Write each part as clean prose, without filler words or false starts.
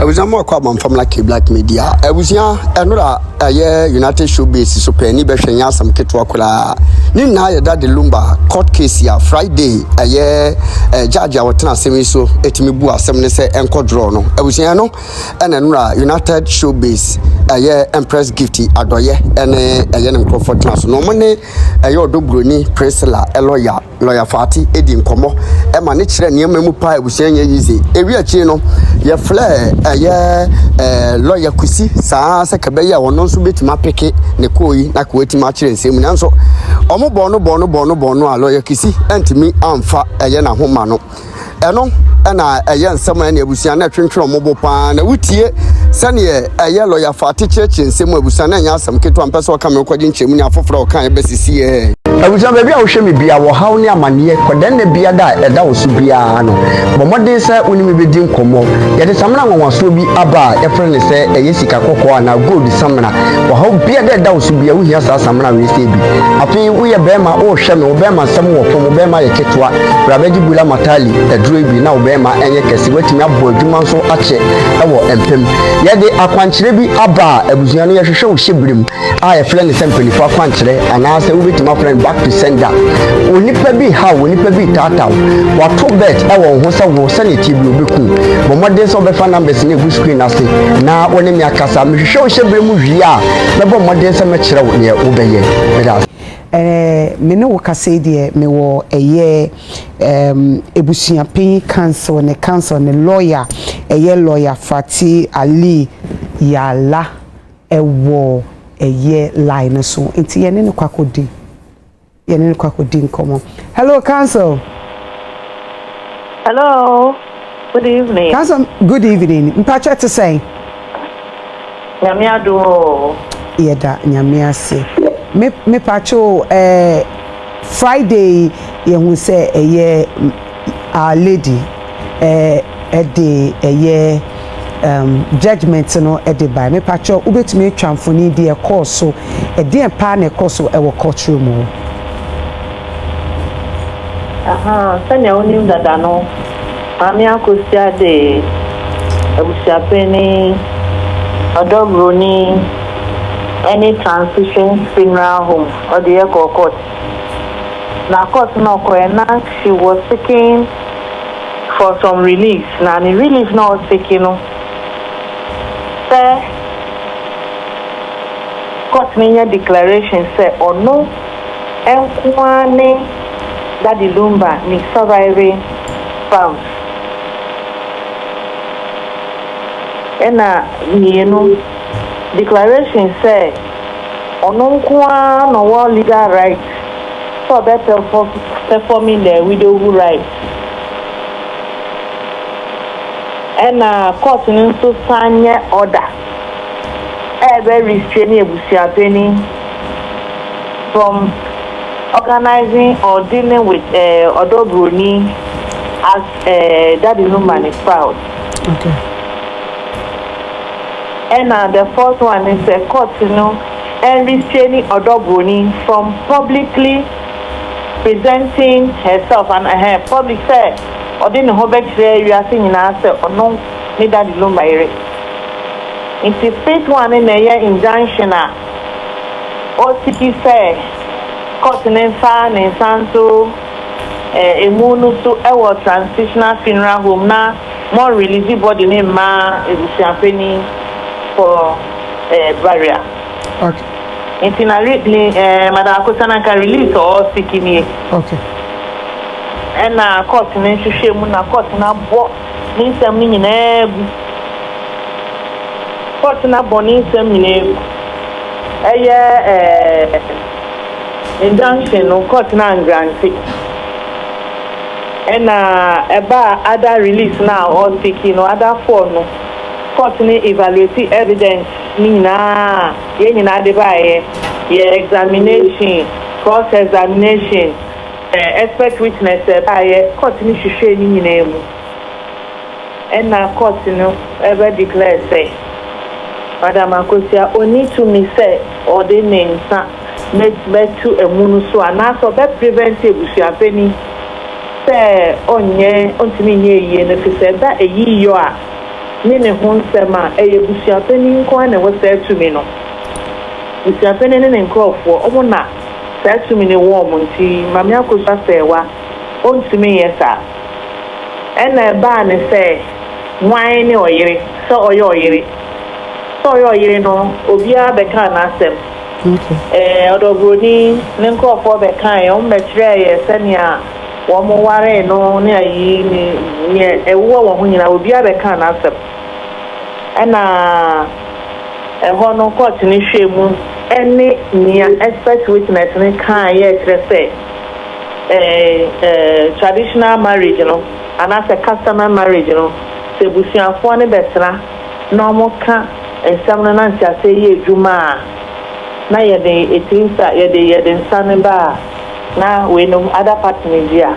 was a more common from like Black Media. I was young, another a year United Showbase, so penny bashing some kitwakula. Nina, Daddy Lumba, court case here, Friday, a year, Judge, our Tana so Etimibua, some say, and Quadrono. I was young, and another United Showbase, a year Empress Gifty, Adoye, and a young Crawford class. No money, a your Bronii, Presela, a lawyer Fati, Eddie Como, a manager near Memupai was saying easy. A real chino, your flare, a year, lawyer Kusi, Sa Kabaya, or non subit mapeke, Nekoi, Nakweti match and same so. Omo bono, a lawyer Kisi, and to me, I'm fat, a yana homano. Eno, and a young summer and a Busiana Trintra mobile pan, a witty, Sunny, a yellow lawyer Fati church, and same with Busana, and some kit one person coming according to me for kind of BCA. I was a baby, I'll show me be our how near mania, but then the beer that was be ano. But what they say when we be doing como, yet is someone wants to be about a friend say a Jessica Coco and a good summoner. But how beer that was to be a we have some we stay. I think we are Bema or Sham Obama, somewhere from Obama, a Ketua, Rabaji Bula Matali, a Druby now Bema and Yakasi, waiting up for Juman so Ache, and Pim. Yet they are Quanchrebi Abba, a Buziania show Shibrim. I a friend assembly for Quanchre, and I say we to my friend back to sender. Only be how, only be tata. What to bet, I won't sanity will be cool. But what days of the fan numbers in a good screen, I say, now when in your casa, show Shibrim, but what days a match near Obey. Me no waka say dear me wo eye ebusia pin council ne lawyer lawyer Fati Ali Yala ewo eye line so enti ye ne kwakodi nkomo. Hello council. Hello, good evening. Council, good evening. Mpacha to say nyame ado yeda nyame ase me pacho Friday ye hu say our lady judgment no by me pacho ubetumi twamfoni de course so de pa na course so e wo courtroom sanya onim dada no ami Akosua de ebusiapeni Bronii any transition funeral home or the echo court. Now court no koena she was seeking for some relief. Now the relief not seeking no. Say court media declaration say or no enkwane Daddy Lumba ni surviving spouse. Declaration say ononkwa no legal right for better performing the widowhood right. And court to sign order very restraining ebusiapeni from organizing or dealing with Bronii as Daddy Lumba is proud. Okay. And the fourth one is a court, and restraining Bronii from publicly presenting herself and her public say, or didn't hold back there, you are seeing in answer or no, neither the Lumba. It's the fifth one in a year injunction. Or city say, court in Fan and Santo, a moon to our transitional funeral home now, more releasing body name ma is champagne for barrier. Okay. Infinitely, Madam Akosua can release or seeking me. Okay. And court in shame when a court now bought in some minute. Court now bonnie some minute. Injunction no court now granted. And about other release now or seeking or other form no. Court ni evaluate evidence nina examination, cross examination, expert witness court ni hwehwe ni nyina mu. And na court no ever declare say Madam Akosua only to me say or the name to emunu so ana so be prevent ebusuapeni say onye ontimi nye ye no fi say that eyi yo a ne ho nsɛm a ɛyɛ busuapɛni nko na ɛwɔ saa tumi no busuapɛni ne nkurɔfoɔ ɔmo na saa tumi ne wɔ ɔmo nti Mame Akosua Serwaa ɔntumi yɛ saa ɛna ɛbaa ne sɛ nwan ne ɔyere sɛ ɔyɛ ɔyere sɛ ɔyɛ ɔyere no obiara bɛka n'asɛm ɔdɔ Bronii ne nkurɔfoɔ bɛka yɛ ɔmo bɛkyerɛ yɛ sɛnea wɔn ware no ne ayi ne ɛwɔ wɔn ho nyinaa obiara bɛka n'asɛm ɛna ɛhɔ no court ne hwɛ mu ɛne nea expert witness ne kaa yɛ kyerɛ sɛ traditional marriage no anaasɛ customary marriage no sɛ busuafoɔ ne bɛtena na wɔn ka nsɛm no nante ase yɛ adwuma a na yɛde etinsa yɛde nsa ne ba a na weenom other party ne di a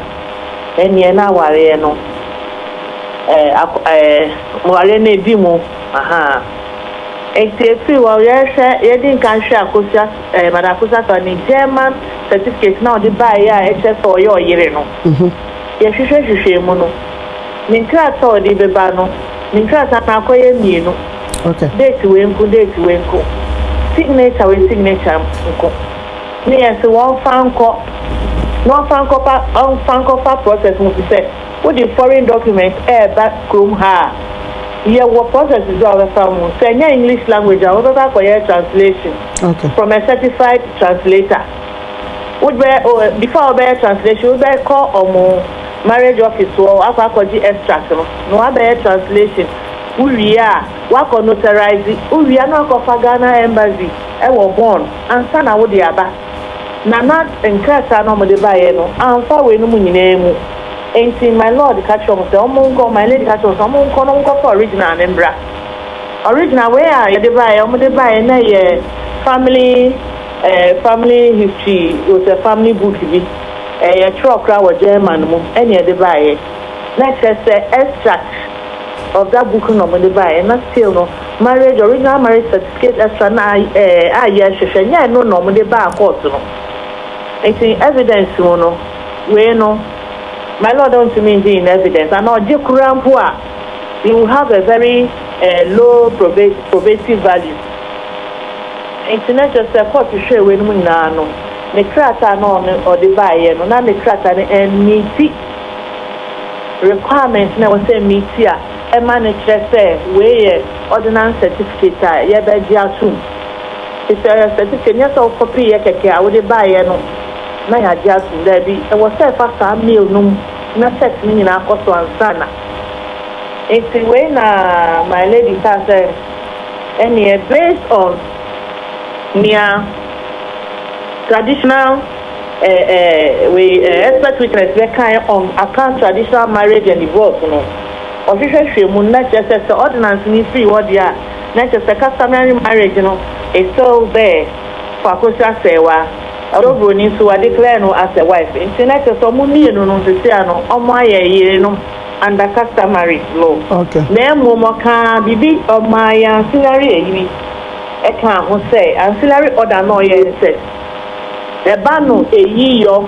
ɛneɛ na awareɛ no awareɛ no edi mu efi wɔ yɛde nka hwɛ Akosua Madam Akosua Serwaa ne German certificate na ɔde baeɛ a ɛkyɛ sɛ ɔyɛ ɔyere no yɛhwehwɛ mu no ne nkrataa ɔde bɛba no ne nkrataa na akɔyɛ mmienu date wei nko signature wei signature nko ne yɛ sɛ wɔmfa nkɔfa process mu sɛ wode foreign document ɛɛba kurom ha a yɛwɔ processes a wɔbɛfa mu sɛ ɛnyɛ English language a wɔbɛba akɔyɛ translation from a certified translator before wɔbɛyɛ translation wobɛkɔ ɔmo marriage office wɔ akɔgye extract no na wɔabɛyɛ translation wowie a wakɔ notarize wowie na wakɔfa Ghana embassy ɛwɔ Bonn ansa na wode aba na nkrataa na ɔmode baeɛ no amfa wei no mu nyinaa mu enti my lord ka kyerɛ ɔmo sɛ ɔmo nkɔ my lady ka kyerɛ ɔmo sɛ ɔmo nkɔ na ɔmo nkɔfa original ne mbra original wei a yɛde baeɛ ɔmode baeɛ na yɛ family history was a family book bi yɛtwerɛ kora wɔ German mu ɛne yɛde baeɛ na kyerɛ sɛ extract of that book no ɔmode baeɛ na still no original marriage certificate extra na yɛhwehwɛ nyɛ no na ɔmode baa court no enti evidence mu no wei no my lord don't mean in evidence and ɔgye kura mpo a you will have a very low probative value enti na kyerɛ sɛ court hwɛ wei no mu nyinaa no ne krataa na ɔde baeɛ no na ne krataa no meeti requirement na wɔsɛ meeti a ɛma ne kyerɛ sɛ wei yɛ ordinance certificate a yɛbɛgye atom sɛ certificate nyɛ sɛ wokɔpii yɛ kɛkɛ a wode baeɛ no na yɛagye atom daabi ɛwɔ sɛ ɛfa saa mail no mu na sex no nyinaa kɔ so ansa na enti wei na my lady ka sɛ ɛneɛ based on nea traditional expert witness bɛkae on account traditional marriage and divorce no ɔhwehwɛ mu na kyerɛ sɛ ordinance ni free wɔ deɛ a na kyerɛ sɛ customary marriage no is still there for Akosua Serwaa ɔdɔ Bronii nso wa declare no as a wife nti na kyerɛ sɛ ɔmo mmienu no sisi ano ɔmo ayɛ yere no under customary law na mmom ɔka bibi ɔmo ayɛ ancillary eyi ɛka ho sɛ ancillary order na ɔyɛ nsɛ ɛba no eyi yɔ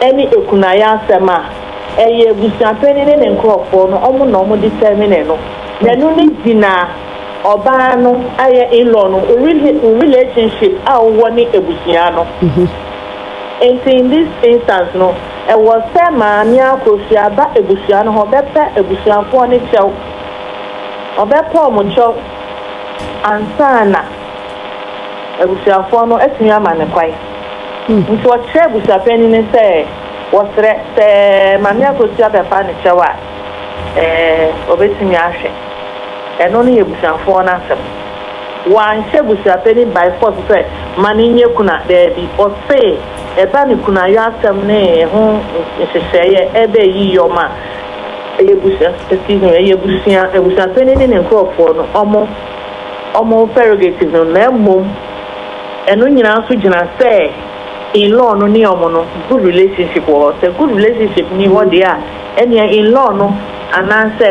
ɛne ekunayɛ asɛm a ɛyɛ busuapɛni ne nkurɔfoɔ no ɔmo na ɔmo determine no n'anu ne gyina ɔbaa no ayɛ in-law no relationship a wɔwɔ ne ebusua no in this instance no ɛwɔ sɛ Maame Akosua ba ebusua no ho bɛpɛ ebusuafoɔ ne kyɛw ɔbɛpɛ ɔmo kyɛw ansa na ebusuafoɔ no atumi ama ne kwan nti wɔkyerɛ ebusuapɛni ne sɛ wɔsrɛ sɛ Maame Akosua bɛfa ne kyɛw a ɔbɛtumi ahwɛ ɛno no yɛ busuafoɔ no asɛm wɔanhyɛ busuapɛni by force sɛ ma ne nyɛ kuna daabi ɔse ɛba ne kunayɔ asɛm ne ho nhyehyɛeɛ ɛbɛyi yɔm a ɛyɛ busuapɛni ne nkurɔfoɔ no ɔmo prerogative no na mmom ɛno nyinaa nso gyina sɛ in-law no ne ɔmo no good relationship wɔ hɔ sɛ good relationship ni hɔ deɛ a ɛnea in-law no anaasɛ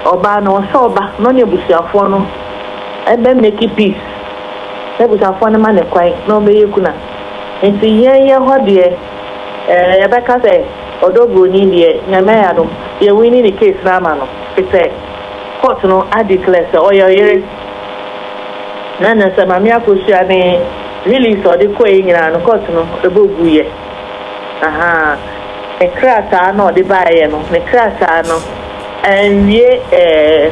ɔbaa no ɔsɛ ɔba no ne abusuafoɔ no ɛbɛ make peace sɛ abusuafoɔ no ma ne kwan na ɔbɛyɛ kuna nti yɛn hɔ deɛ yɛbɛka sɛ ɔdɔ Bronii deɛ nyame ya no yɛwini ne case na ama no fitɛ court no I declare say oyere na na say mami Akosua ne release or the koe nyina no court no eboguye aha e krata na the baye no ne krata no and ye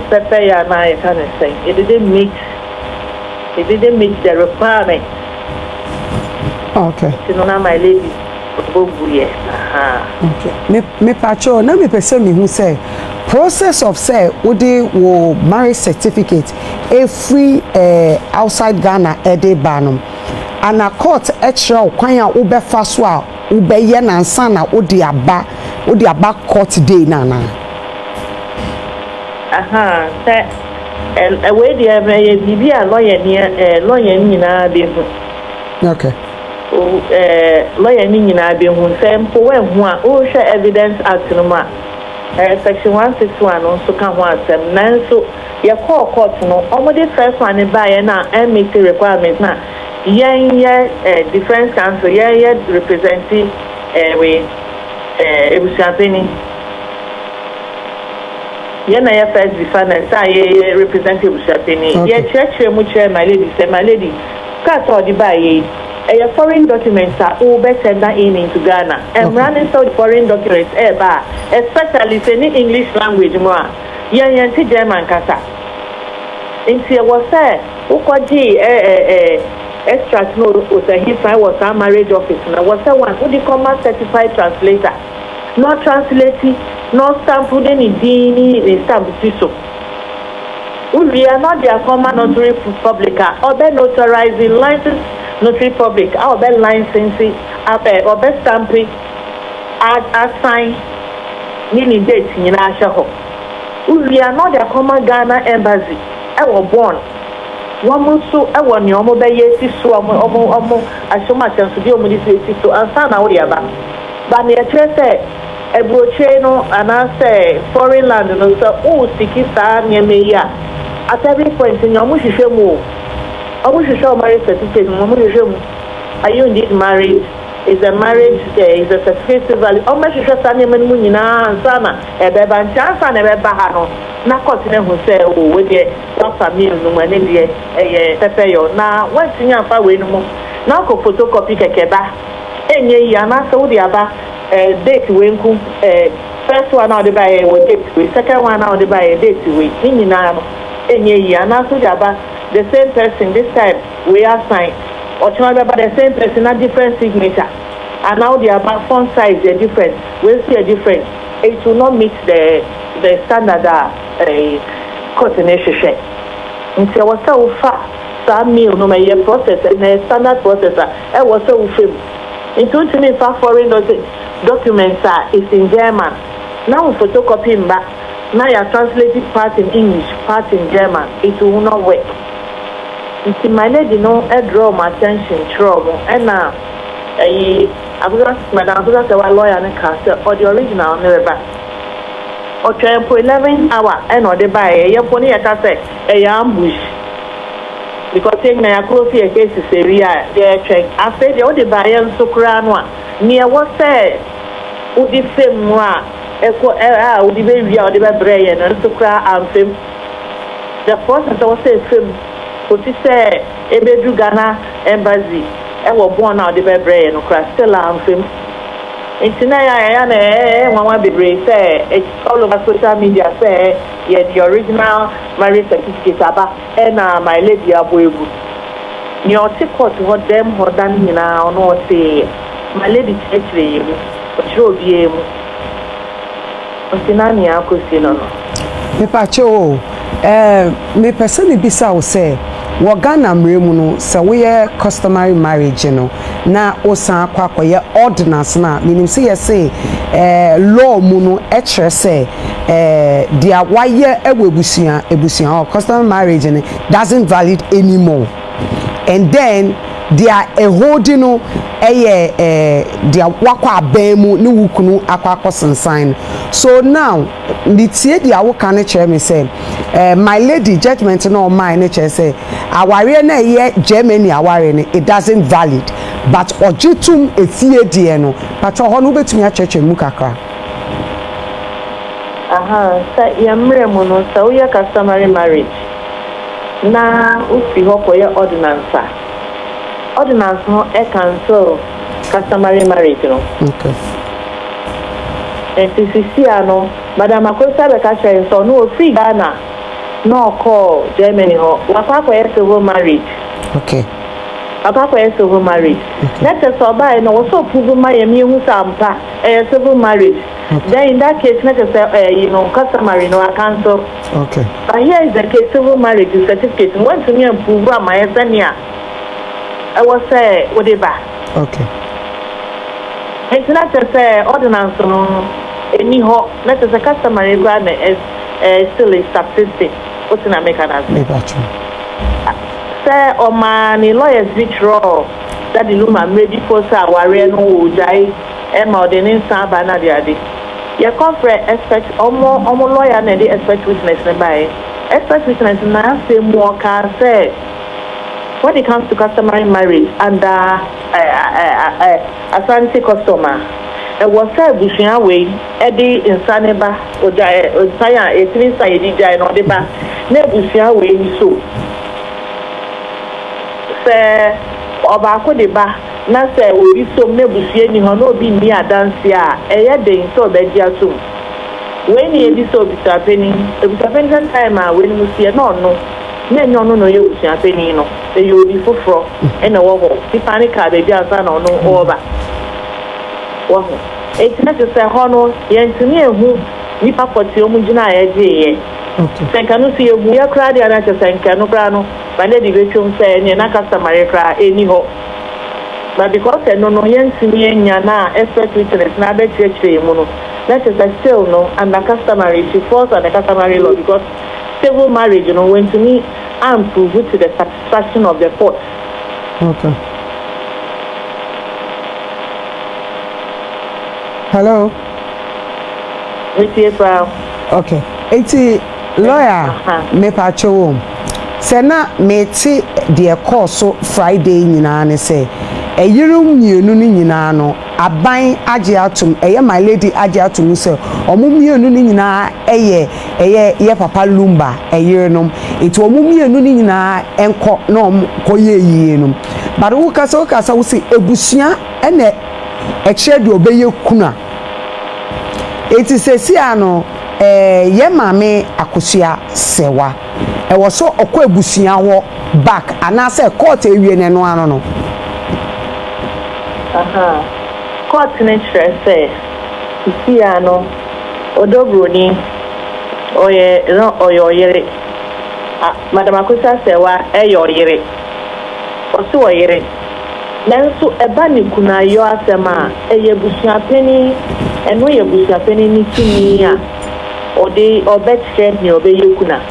pepper ya na e can say it didn't meet the requirement. Okay. You know na my lady eboguye aha okay me pacho na me pese me hu say process of say odi wo marriage certificate a free outside Ghana ede banum and a court extra kwan a wo be fa so a wo be ye nansa na odi aba court day na aha say we dey bibi a lawyer ni na be hu okay lawyer ni na be hu say mpo we hu a o hwe evidence act no ma section 161 also can one sem nanso ye call court no omode first one buy na meet requirement na ye defense counsel ye representing we ebusiapeni ye na ye first defendant ye representing ebusiapeni ye church mu chair my lady say my lady cast or the buy a foreign documents are all better than into Ghana. And running so foreign documents, especially any English language more. Yan German kasa. Into was say, Ukoji extract no was a his was a marriage office. And I was a one who the common certified translator. Not translating, not stamp any dini in stamp so. We are not their common notary publica or the notarizing license. Notary public, our best licensing, our best stamping, sign, meaning dates in Ashaho. We are not a common Ghana embassy. I was born. One month so I want your mobile yes, so I so much as to deal with this to answer now. But near Chester, a brocheno, and I say foreign land, and also, oh, Sikisa, near me, at every point in your Mushimo. I wish you show marriage certificate. Are you indeed married? Is a marriage is a certificate valid? How much you show Sanya Munina and Sana? A baby chance and a baby bahano. Now, continue who say, oh, with the family, no one in the Pepeyo. Now, what's in your far way no more? Now, go photocopy Keba. Any Yana Saudi Aba date winku. First one out the by a date with, second one out the by a date with. In any Yana Saudi Aba. The same person this time we are signed or about the same person a different signature and now the about font size are different we'll see a difference it will not meet the standard coordination check until was so far some meal no my process and a standard processor I was so film into to me for foreign documents is in German now photocopy back now you're translating part in English part in German it will not work. See, my lady, no, I draw my attention, trouble, and now, Madam, a lawyer and a or the original never. Or try for 11 hours, and or they buy a pony at a ambush. Because taking a close here case is a real, they check. I said, the only buyer so crown one. Near what said, would the same one, would the baby or the brain and so cry and film. The process was a film. Kusi say ebedu Ghana embassy e wo born now the bebre no cra still am fam intina ya na nwa bebre say all over social media say the original marriage certificate aba na my lady aboegu ni o ti court ho dem ho dan nyina ono say my lady chekire yemu o chiro bie mu intina ni akosi no me pacho me person bisa o say wo Ghana mremu no se we customary marriage no na osan akwakoye ordinance na meaning say say law mu no e kire say dia waye ebusuan or customary marriage no doesn't valid anymore and then dia holding no dia wakwa abemu ni wukunu akwa sensan so now the tie dia wo kan kire me say my lady judgment no mine kire say aware na ye Germany aware ne it doesn't valid but ojutum efie die no patro ho no betumi a church mu kakra Sa yamre mu no sa we customary marriage. Na ufi ho koye ordinance. Ordinance no cancel customary marriage no. Okay. And this no, Madam Akosua be catch so no free Ghana. No call Germany ho. Wapa koye civil marriage. Okay. Papa koye civil marriage. Let us buy no so prove my hu sampa civil marriage. Then in that case, let us say customary no cancel. Okay. But here is the case civil marriage certificate. When to me and prove my senior. I was say whatever. Okay. It's not just say ordinance no any ho. Let us say customary grant is still a statistic. What's in America? Say Omani lawyers withdraw that the luma maybe for say warrior no jai more than in Sabana the other. Your conference expect almost lawyer and the expect witness by expect witness now say more can say when it comes to customary marriage under Asante customer. It was said Bushian way, Eddie in Saneba, or Saya, a 3-sided giant on the back, Nebushian way so. Say, Obako de Ba, Nasa will be so Nebushian, you no be near Dancia, a yedding so bedia soon. When you be so happening, it was a pension time when you see no. No, you see a penny, no. You will be for and a wobble. The panic car, baby, I no over. It's not to say, Hono, Yantinia, who Nipa Potio edge. Sankanu see we are crowded and I say, Canobrano, my lady Rachel say, Yanaka Maricra, any hope. But because I know no Yantinia, Yana, expect witness, never church, mono. That is still no, and the customary, she falls on the customary law because civil marriage, when to me, I'm proved to the satisfaction of the court. Okay. Hello. Okay. Eti lawyer me pacho sena me ti de course Friday nyina ne say eyirum mienu ni nyina no aban age atum my lady age atum say omo mienu ni nyina ye papa lumba eyirenum eti omo mienu ni nyina enko na koye yienum but wo kasa wo say ebusua ene eche de obeye kuna eti sesia no ye mame Akosua Serwaa wo so okọ ebusua wo back ana say court ewie ne no ano no court ne say sesia no odo Bronii oyere Madam Akosua Serwaa oyere oso oyere nanso eba ne kuna yo asema ebusua pani eno ebusua pani ni tumi a ode obetche ni obeye kuna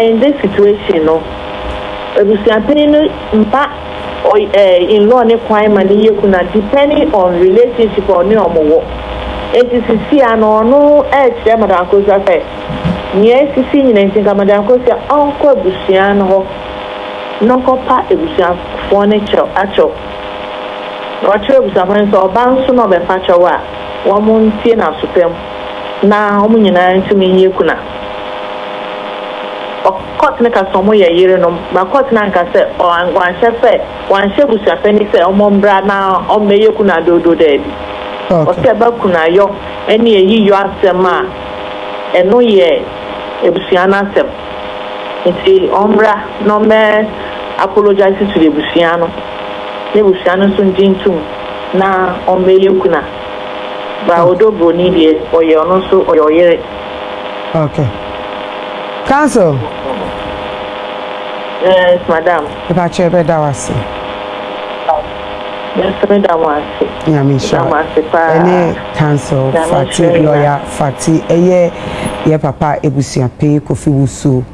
in this situation no ebusua pani no mpa in law ne kwan ma ne kuna depending on relationship or ne omowo sisi ano no che Madam Akosua say nye sisi nyina ntinka Madam Akosua onko ebusua no ho nonko pa ebusua fo ne acho Watcher was a man so bounce no be fachawa, woman tina supem. Na homunina to me kuna. Or caught make a some way a year no, but caught nanka say, or one chef say, one chef was a penny say, Mombra now, or may you kuna do dead. Or Seba kuna yo, any ye you ask them ma, and no ye, Ebusiana sem. It's Ombra, no man apologizes to the Busiano. Nebusano sun jintu na omeye kuna ba odo Bronii de oye ono so oyere. Okay. Council. Yes, madam. If I check that was. Yes, madam was. Yeah, me sure. Any council Fati lawyer Fati ye papa ebusua pe Kofi Wusu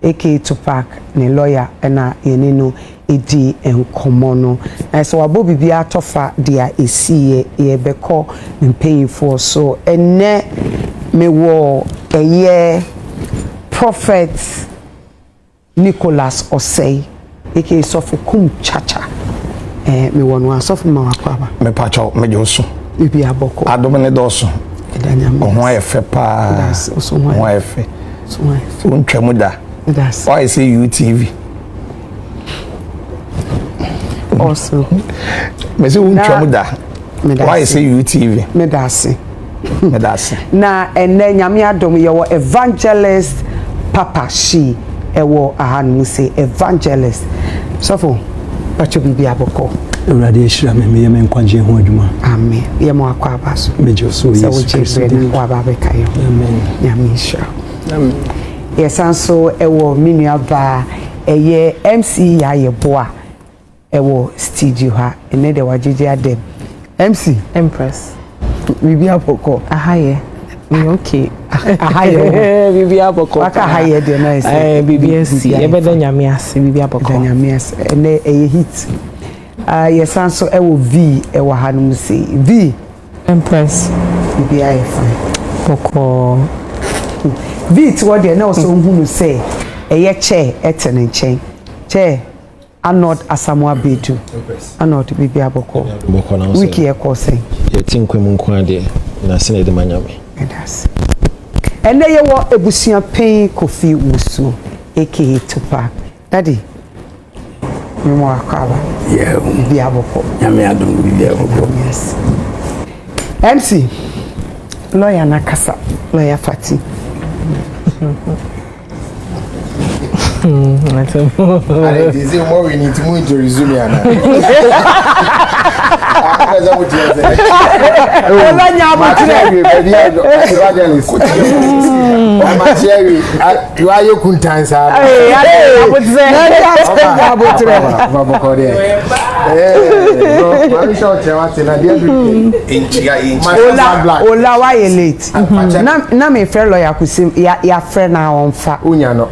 aka Tupac ne lawyer na yene no edi enkomo no na so wabo bibia tofa dia esie ye beko mpayifo so enne me wo prophet Nicholas Osei aka Sofi kum chacha me wonu asofu ma wakwa me pacho me joso bibia boko adomene doso Ho efe pa. Ho efe. Untwamuda. Why I say UTV? Also. Me say untwamuda. Why I say UTV? Medasi. Na ene nyame adom ye wo evangelist Papa She ewo ahanu say evangelist. Sofo pacho bibi aboko. Urade ehira me ye menkwanje ho adwuma. Amen. Ye mo akwa abaso. Mejo so yes Christ wa ba be kayo. Amen. Nyame hira. Amen. Yes anso ewo minua ba eye MC ya ye boa ewo studio ha ene de wagege adem. MC Empress. Bibi aboko. Ahaye. Okay. Ahaye. Bibi aboko. Waka ahaye de na say. BBS. Ebeda nyame ase bibi aboko. Nyame ase. Ene eye hit. Yes anso ewo V ewo hanum say. V Empress. Bibi aye fine. Boko. V ti wo de na so hunu say eye che etene nchen. Che Anod Asamoah Bedu. Anod bibi aboko. Boko na so. Wiki e ko say. Ye tinkwem nko ade na se na de manyame. Edas. Ene ye wo ebusia pen Kofi Wusu aka Tupac. Daddy. Me mo akaba. Yeah. Bibi aboko. Nyame adom bibi aboko. Yes. MC. Lawyer Nakasa. Lawyer Fati. I did say more we need to move to resume ana. That's what you say. I'm a cherry. You are your kuntansa. I would say. Ola why late? Na me fair lawyer Kusi ya friend na on fa. Unyano.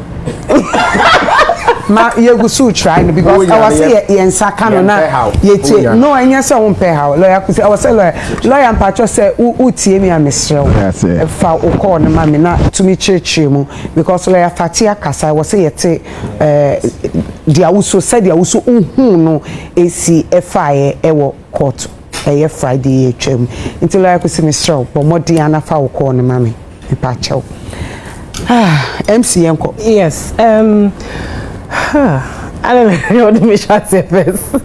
Ma ye go so try because I was say ye nsaka no na ye tie no anya say won pay how lawyer Kusi I was say lawyer mpacho say utie me amesrew fa o call no ma me na to me church mu because lawyer Fati akasa I was say ye te dia wuso said dia wuso hu no esi efa ye ewo court eye Friday etwam until lawyer Kusi mesrew but modi ana fa o call no ma me mpacho MC Enko. Yes. I don't know what me shall say first.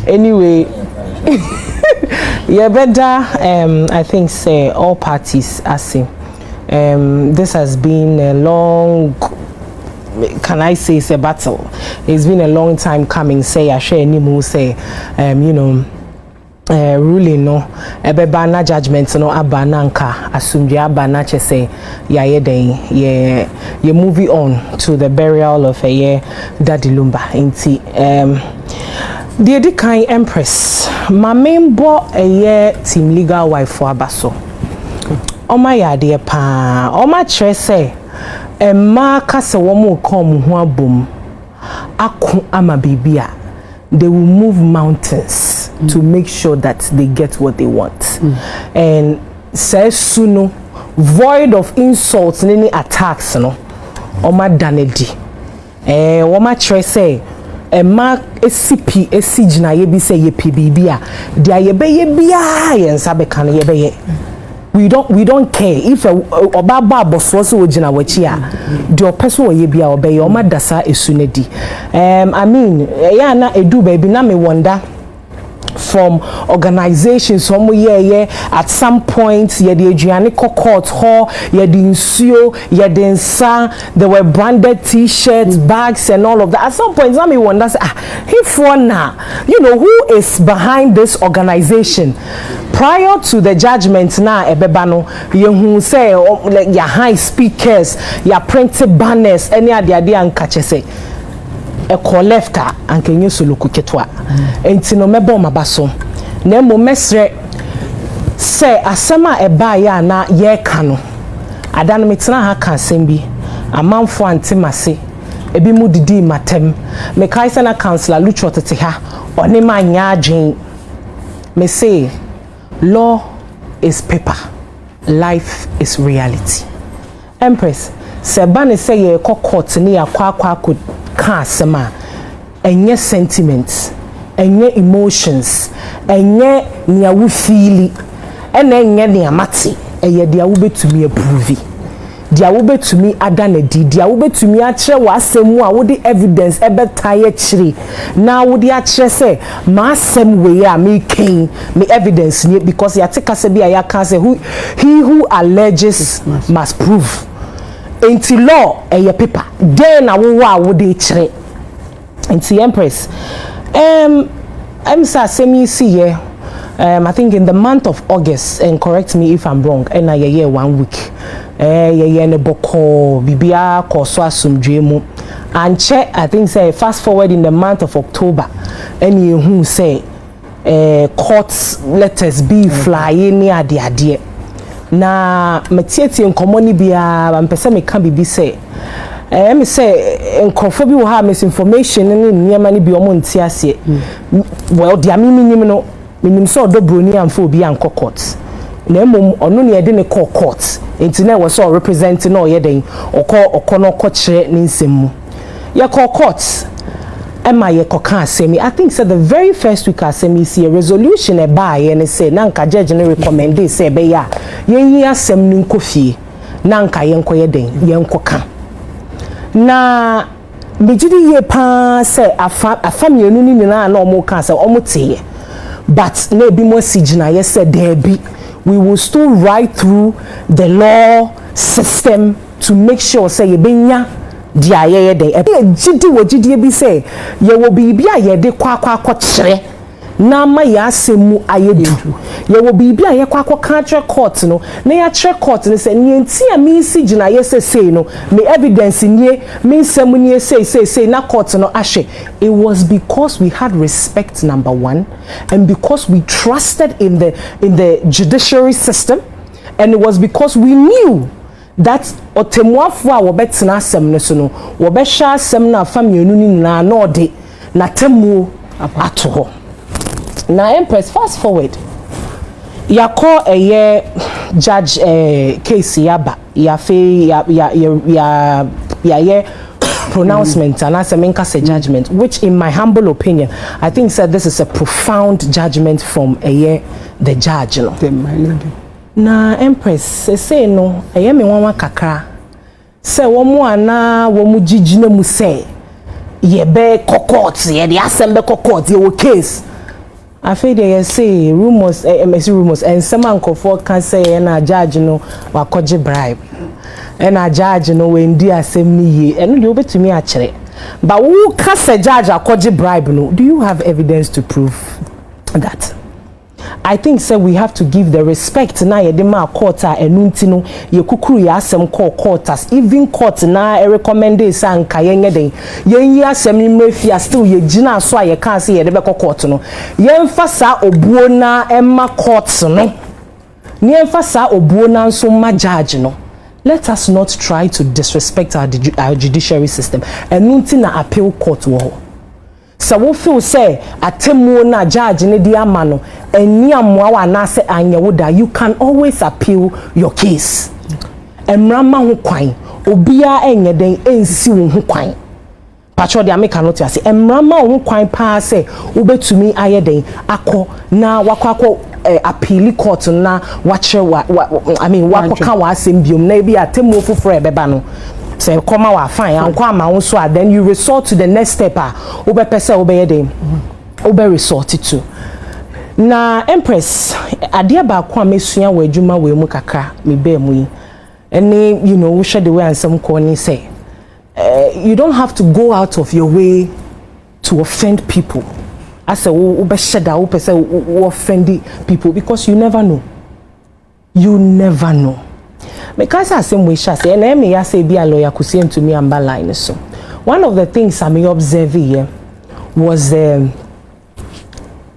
Anyway, yeah, better. I think say all parties are same. This has been a long. Can I say it's a battle? It's been a long time coming. Say I share any more. Say, you know. Ruling no ebeba na judgment no abana nka asumdwe abana che say ya yeden ye moving on to the burial of Daddy Lumba inti the edikan Empress my main bo team legal wife for abaso oma ya de pa oma chere say emma kase wo mu kom ho abom aku ama bibia they will move mountains to make sure that they get what they want. And says suno void of insults and any attacks no oma danedi oma chere say ma SCP esijina ye bi say ye pbibia dia ye be ye bia ye nsa be kan ye be ye we don't care if obaba boso so ogina wachi a the person we bia obey o madasa esunedi I mean ya na edu baby na me wonder from organizations some year at some point ye the aduane court ho ye the nsuo ye the nsa there were branded t-shirts bags and all of that at some point na me wonder say if one you know who is behind this organization prior to the judgment na ebeba no ye hu say like your high speakers your printed banners any ade anka che e call left and can you solo kuketwa enti no mebo mabaso na mo mesre say asema eba ya na ye ka no ada no metena ha ka sembi amanfo antemase ebi mu didi matem me kai sana councilor lucho tete ha oni ma nya adwen me say law is paper life is reality Empress sebane say ye court ni akwa could ka asema enye sentiments enye emotions enye nia wo feeli ena enye nia mate eye dia wo betumi approve dia wo betumi ada na di dia wo betumi a kire wa asem a wo de evidence ebetaye kire na wo de a kire say ma asem we a me ken me evidence ni because ya take say bia ya can say he who alleges must prove enti law eye paper then na wo de kire enti empress I'm saying see here I think in the month of August, and correct me if I'm wrong, and I hear 1 week. Ne boko bibia Akosua sumdwemu. And check, I think say fast forward in the month of October, and you who say court letters be flying near the idea. Na metieti nkomoni bia ampese me kan bibi say me say nkofo bi wo ha misinformation ni niam ni bi omo ntiase well dia mimi no minim so do Bronii amfo obi anko court na emom ono ne yede ne court enti na we so represent na oyeden okọ no kire ni nsemu ye court ema ye koka asemi I think said the very first week asemi see a resolution e ba ye ne say na nka judge ne recommend say be ya yen yi asem ni nkofie na nka ye nkoyeden ye nkoka na mejidi ye pa say afam yenu ni na omo ka say omo teye but na bi mo sigina ye said there be we will still ride through the law system to make sure say ye benya dia ye den e gidi wo gidi bi say ye wo bibia ye de kwa kire na ma ya asemu ayedu ye wo bibia ye kwa ka court no na ya kire court no say nienti a mi sigina ye say no me evidence nie me nsemu nie say na court no ahwe. It was because we had respect, number one, and because we trusted in the judiciary system, and it was because we knew that otemuafo a wobetena asem no so no wobehwa asem na afamienu ni na no de na temu ato ho. Na empress fast forward yako eye judge case yaba ya fe ya pronouncement and as a menkase judgment, which in my humble opinion I think said this is a profound judgment from the judge no. Na empress say no eye me wanwa kakra say womu ana womu jijina mu say ye be court ye the assembly court ye case I feel they say rumors rumors and some ankofo can say na judge no wakoje bribe and a judge no when di asem ni ye and you betumi a kire but who can say judge akoje bribe no do you have evidence to prove that? I think say we have to give the respect na ye de ma court a enunti no ye kukuru ya asem court as even court na recommend say anka yenye den yenyi asem ni mafia still ye gina so a ye kan say ye de be court no ye mfa sa obuo na emma court no ni mfa sa obuo na nso ma judge no. Let us not try to disrespect our judiciary system enunti na appeal court wo. So we feel say atemu na judge ne di amano eni amwa wa na say anyewoda you can always appeal your case. Emrama ho kwan obia enye den ensi wo ho kwan. Pacho de ameka no to say emrama ho kwan pa say obetumi aye den akọ na wakọ appeal court na wache I mean wakoka wa asem biom na bi atemu foforo ebeba no. Say come out fine and come out so then you resort to the next step obe pese obe yeden obe resort to na empress ade ba kwa mesua wa adwuma we mu kakra me be mu yi any you know we share the way and some corny say you don't have to go out of your way to offend people as a obe sheda obe pese offend people because you never know because I say we shall say and me ya say be a lawyer Kusi to me and line so one of the things I may observe here was the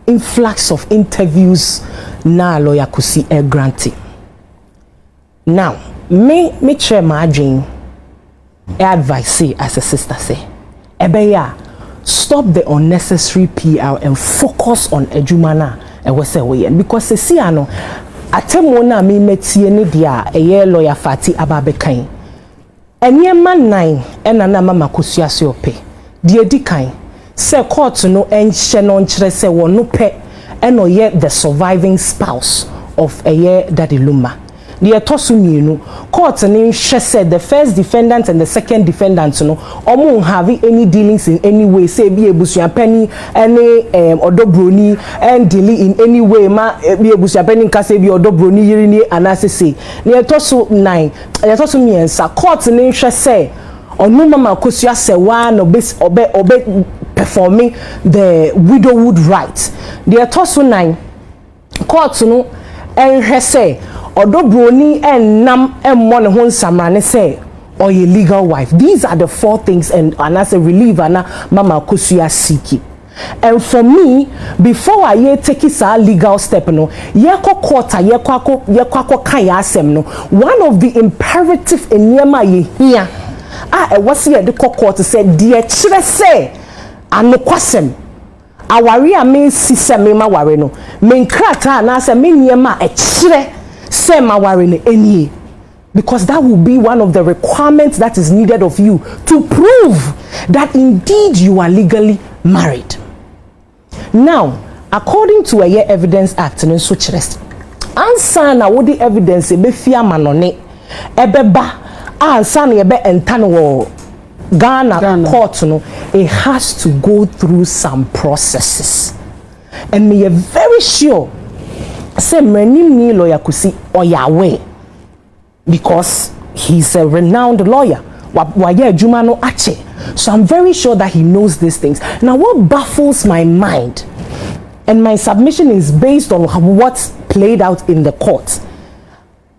influx of interviews na lawyer Kusi granted. Now me share my dream advice say as a sister say ebeya stop the unnecessary PR and focus on edumana and we say we because see ano atemo na me metie ne dia eye lawyer Fati ababekan eniema 9 ena na mama Akosua se ope die dikan se court no enhye no nkire se wono pe eno ye the surviving spouse of eye Daddy Luma the etosu mienu court ni said the first defendant and the second defendant no omo have any dealings in any way say be ebusuapani any Bronii and dealing in any way ma be ebusuapani nka say be Bronii yiri ni anasese the etosu 9 the etosu miensa court ni say onu mama Akosua Serwaa no obe performing the widowhood right the etosu 9 court no enhwe say Bronii nam emmone ho nsamrane say or a legal wife. These are the 4 things and as a relief and mama Akosua seeking. And for me, before I take this legal step, no, yeko court, yeko kaya asem no. One of the imperative in yema ye here, was here the court said, dear chile say, ano kwasem. Awari a me sisa me ma ware no. Me nkrata na ase me nyema e chile say ma ware no eni. Because that will be one of the requirements that is needed of you to prove that indeed you are legally married. Now, according to a Evidence Act, no so chirest. Ansa na wo the evidence be fia manone ebeba ansa na ebe entano Ghana court no, it has to go through some processes. And me are very sure say many ni lawyer Kusi or Yahweh because he's a renowned lawyer. So I'm very sure that he knows these things. Now what baffles my mind, and my submission is based on what's played out in the court.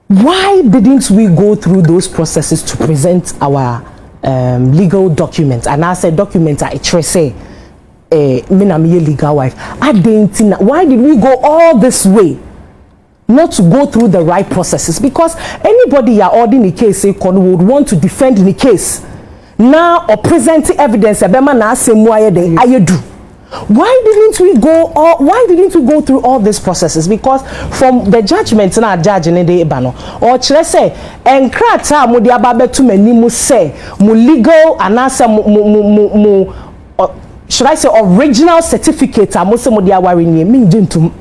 Why didn't we go through those processes to present our legal documents? And I said documents are say minamiye legal wife. Why did we go all this way not to go through the right processes? Because anybody you are ordering a case would want to defend the case now or present evidence. Why didn't we go through all these processes? Because from the judgment na judge in the ebano or let's say enkrata mo dia ba betu manimu say mo legal anasa mo should I say original certificate mo say mo dia wari ni minjintum.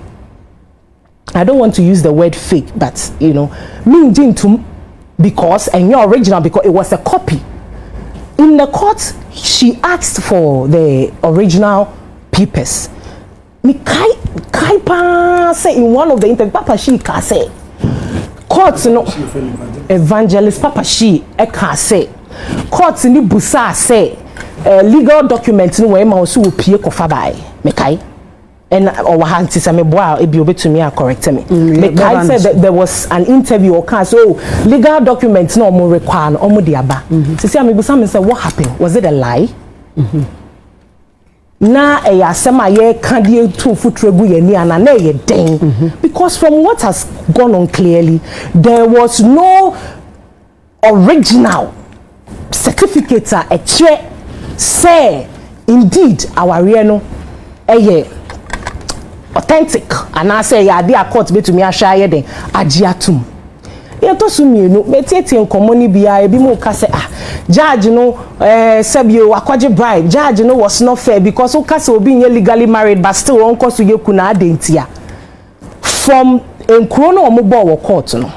I don't want to use the word fake, but you know, minjintum because and your original because it was a copy. In the court, she asked for the original papers. Me kai pa say in one of the interviews, Papa she can say court no evangelist Papa she can say court ni busa say legal documents no we ma so opie kofa bai me kai and or hanti say me boa e bi obetumi a correct me me kai said that there was an interview or can so legal documents no mo require no mo de aba say me busa me say what happened, was it a lie? Na asema ye kandie to futrebu ye ni ana na ye den because from what has gone on clearly there was no original certificate a che say indeed our no authentic and I say ya dia court betumi ahwa ye den agiatum ye to so mienu metietie nkomoni bia ebi mu ka say judge no sebio akwaje bribe judge no was not fair because o ka say obi legally married but still on course ye kuna adentia from enkro no omobo wo court no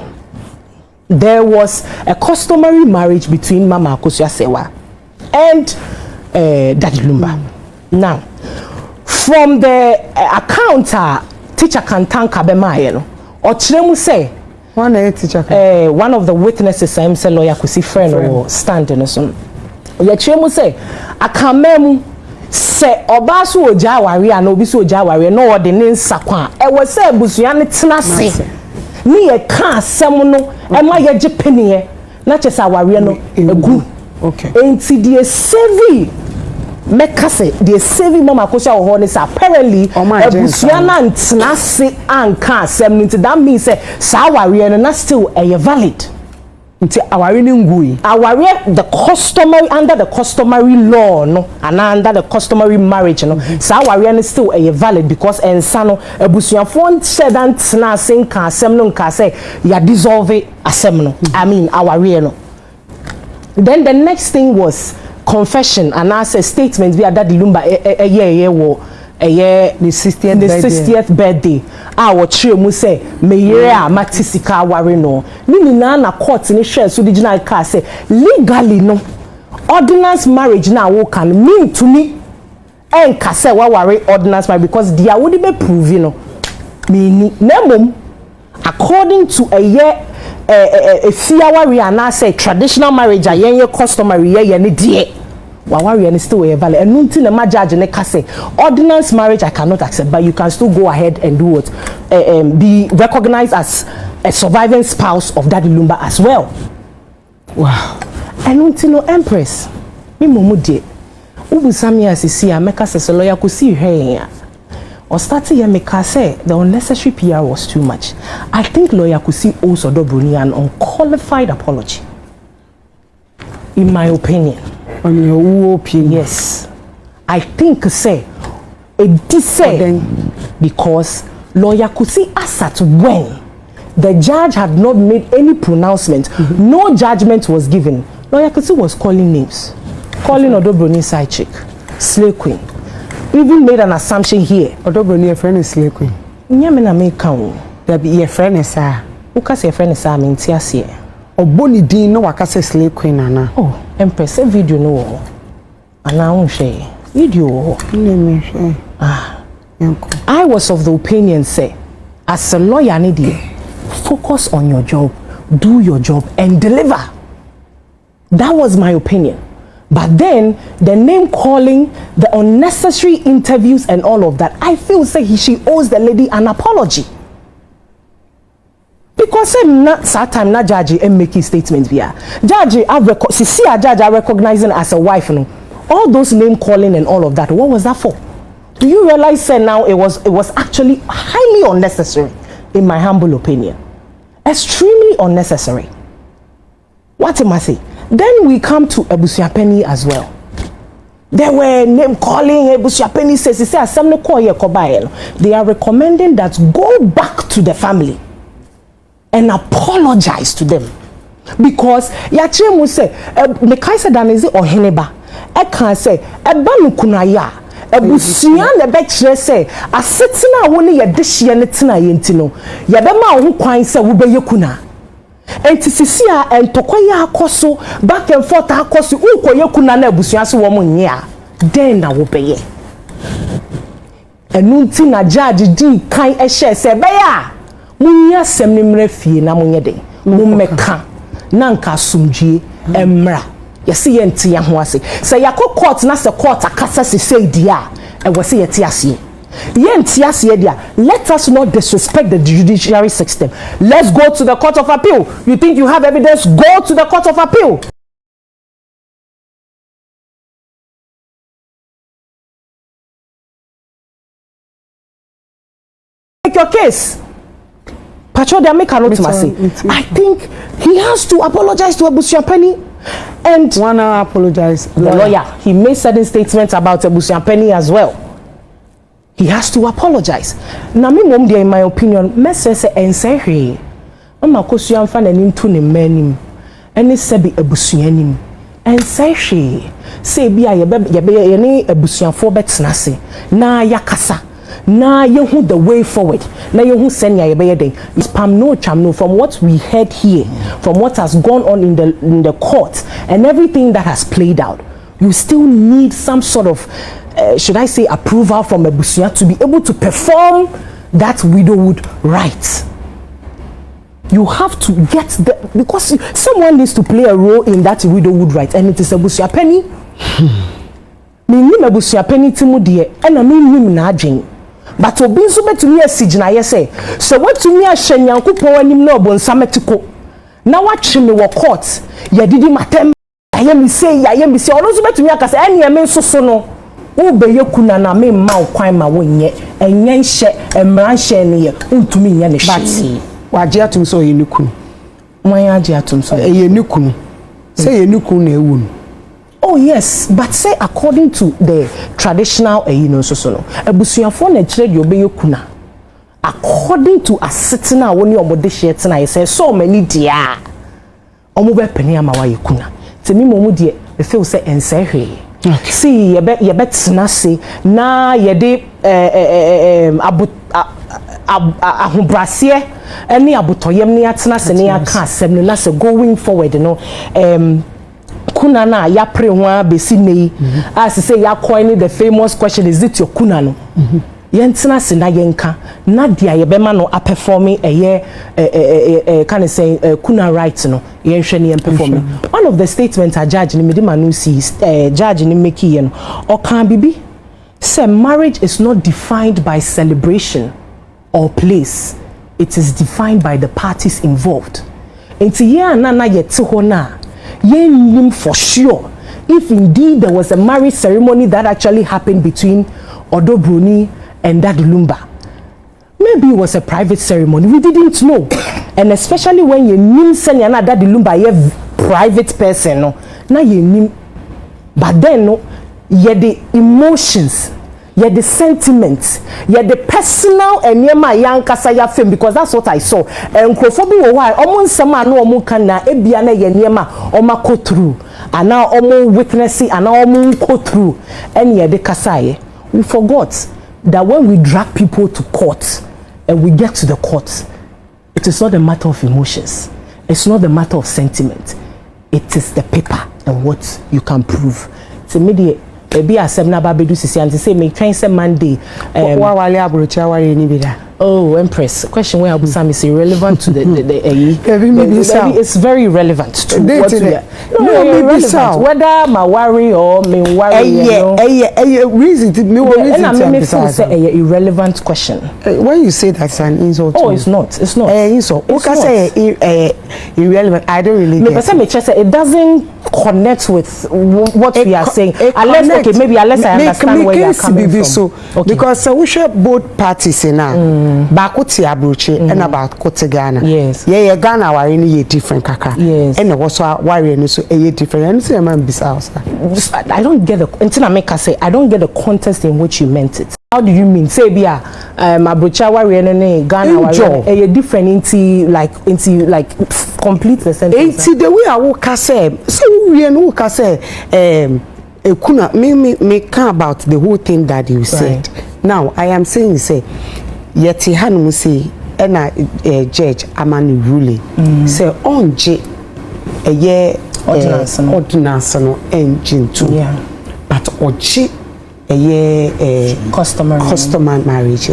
there was a customary marriage between Mama Akosua Serwaa and Daddy Lumba. Now from the account teacher can thank Abema no or chiremu say one of the witnesses say lawyer Kusi friend or standing so ye chiremu say akamemu say oba so oja aware and obi so oja aware no ode ne nsakwa e we say busua ne tena se ni ye ka asem no e ma ye gepenie na chese aware no egu okay enti die sevi meka say die sevi Mama Akosua wo ne say apparently busua na ntena se anka asem nti that means say sa aware no na still valid nti aware ni ngui aware the customary under the customary law no and under the customary marriage no sa aware ni still valid because ensa no abusuafo said and na sen ka asem no nka say ya dissolve asem no I mean aware no. Then the next thing was confession and as a statement via Daddy Lumba wo the 60th birthday wo chire mu say me yere a matisika aware no ni na court ni hwe so digital car say legally no ordinance marriage na wo can mean to me enka say wa ware ordinance marriage because dia would be prove no me nemom according to a year a fiawari and I say traditional marriage a yenye customary ye ne die wawari and still a valid and nunti na ma judge ne ka say ordinance marriage I cannot accept, but you can still go ahead and do what be recognized as a surviving spouse of Daddy Lumba as well. Wow. And nunti no empress me momu die ubusami asisi a meka se lawyer Kusi hwe or starting here make say the unnecessary PR was too much. I think lawyer Kusi owes Bronii an unqualified apology. In my opinion. On your opinion? Yes. I think say it did say because lawyer Kusi asked when the judge had not made any pronouncement, no judgment was given. Lawyer Kusi was calling names, calling Bronii side chick, slay queen. Even made an assumption here. Bronii a friend is slay queen. Nyame na me kan. There be a friend is Uka say friend is me ntiase. Oboni din no waka say slay queen ana. Oh, empress video no wo. Ana unhwe. Video wo. Me hwe. I was of the opinion say as a lawyer need focus on your job, do your job and deliver. That was my opinion. But then the name calling, the unnecessary interviews and all of that, I feel say she owes the lady an apology. Because I'm not that time na judge and making statements via. Judge I judge are recognizing as a wife no. All those name calling and all of that. What was that for? Do you realize say now it was actually highly unnecessary in my humble opinion. Extremely unnecessary. What am I saying? Then we come to Ebusuapeni as well. There were name calling Ebusuapeni says he says some no call here kobael. They are recommending that go back to the family and apologize to them. Because yachire mu say me kai say dan is oheneba. E kan say eba no kunaya. Ebusua na be kire say asetina wo ne ye de hye ne tena ye ntino. Ye be ma wo kwan say wo be ye kuna. Enti sisi a entokoya akoso back and forth akoso ukoye kuna na abusua se wo monye a den na wo beye enunti na judge di kan ehye se beye a munya asem ne mra fie na monye den mummeka na nka asumdwie emra yesi ye nti ya ho ase se yakọ court na se court akasa se sei dia e wo se yeti ase let us not disrespect the judiciary system. Let's go to the court of appeal. You think you have evidence? Go to the court of appeal. Make your case. Pacho de make an I think he has to apologize to Ebusuapeni. And wanna apologize. The lawyer, he made certain statements about Ebusuapeni as well. He has to apologize. Na me mom there in my opinion, message say ensehe. Mama Akosua amfa nanim to ne manim. Ene se bi abusuanim. Ensehe. Say bia ye ne abusuafo betena se. Na yakasa. Na yehu the way forward. Na yehu senya ye be den. Spam no cham no from what we heard here, from what has gone on in the court and everything that has played out. You still need some sort of should I say approval from Ebusuya to be able to perform that widowhood right. You have to get the because someone needs to play a role in that widowhood right, and it is Ebusuapeni. Me ni Ebusuapeni timu die, and I mean na adwen. But obi nso betumi asigina ye say, so watumi ahye Nyankopon anim na obonsametiko. Na watwe me wo court, ye didi matem. Aye me say ono nso betumi akase ene me nso so no. Wo be ye kuna na me ma kwan ma wonye enye hye emran hye ne ye untumi nya ne hye. Waje atum so ye nikunu. Wan aje atum so ye nikunu. Say ye nikunu na ewu no. Oh yes, but say according to the traditional so no. Ebusuafo na kire de obe ye kuna. According to asetina woni omode hye tena ye say so many dia. Omo be pani ama wa ye kuna. Temi momu de e feel say ensehwe. Okay. See, you bet na ye de ahobraseɛ ɛne abotoyem ne atena se ne aka asɛm no na se going forward no kuna na ya pre ho abesi nei as say ya coin the famous question, is it your kuna no yentena se na yenka na dia ye bema no performing can I say kuna right no yenhwe ne performing. One of the statements a judge ni medima no sees judge ni make ye no o kan bibi say marriage is not defined by celebration or place, it is defined by the parties involved. Enti ye anana yete ho na ye nim for sure if indeed there was a marriage ceremony that actually happened between Odo Bronii and Daddy Lumba. Maybe it was a private ceremony, we didn't know. And especially when you nim senya na Daddy Lumba ye private person no na ye nim, but then no ye the emotions, ye the sentiments, ye the personal enema yankasa ya fame, because that's what I saw. And Kofobi wo why omo nsema na omo kan na ebia na ye enema omo go through and now omo witnessing and now omo go through and ye the kasaye. We forgot that when we drag people to court and we get to the court, it is not a matter of emotions, it's not a matter of sentiment, it is the paper and what you can prove. It's immediate. Ebi asem na ba bedu sisi anti say me twen say Monday wa wale abrochi aware ni bi da. Oh, Empress, question where Abu Sam is irrelevant to the it's very relevant to what we are. No, irrelevant. Whether my worry or me worry, reason me and I may feel say irrelevant question. When you say that's an insult. Oh, it's not. It's not. Insult. Okay, say irrelevant. I don't really get it. Me say it doesn't connect with what we are saying. Unless okay, maybe unless I understand where you are coming from. So, because we share both parties now. Bakuti abrochi and about kote Ghana. Yes. Yeah, Ghana wari ni ye different kaka. Yes. And also wari ni so ye different. And so man bisa. I don't get the until I make her say I don't get the context in which you meant it. How do you mean? Say bia abrocha wari ni Ghana wari ye different into like complete the sentence. It's the way I would say. So we no ka say kuna me care about the whole thing that you said. Now I am saying say yeti hanu say ena judge amani ruling say onje ordinance no engine too, but oji customary marriage.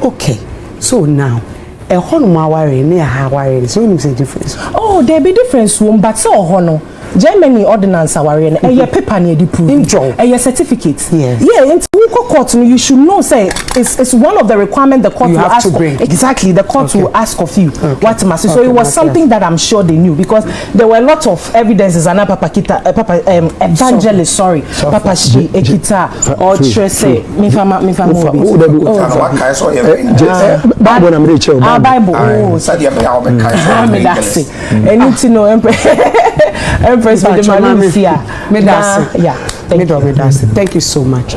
Okay, so now a hono maware ne ha ware so you say difference. Oh, there be difference but so hono Germany ordinance aware na paper na dey prove certificate. Yes. Yeah, into court you should know say it's one of the requirements the court you will have ask to bring. Exactly, the court will ask of you what must. So it was something that I'm sure they knew because there were a lot of evidences and Papa evangelist Papa Shi Ekita or Trese Mifama Bible na mreche o Bible anything no Empress with the Malusia. Thank you so much.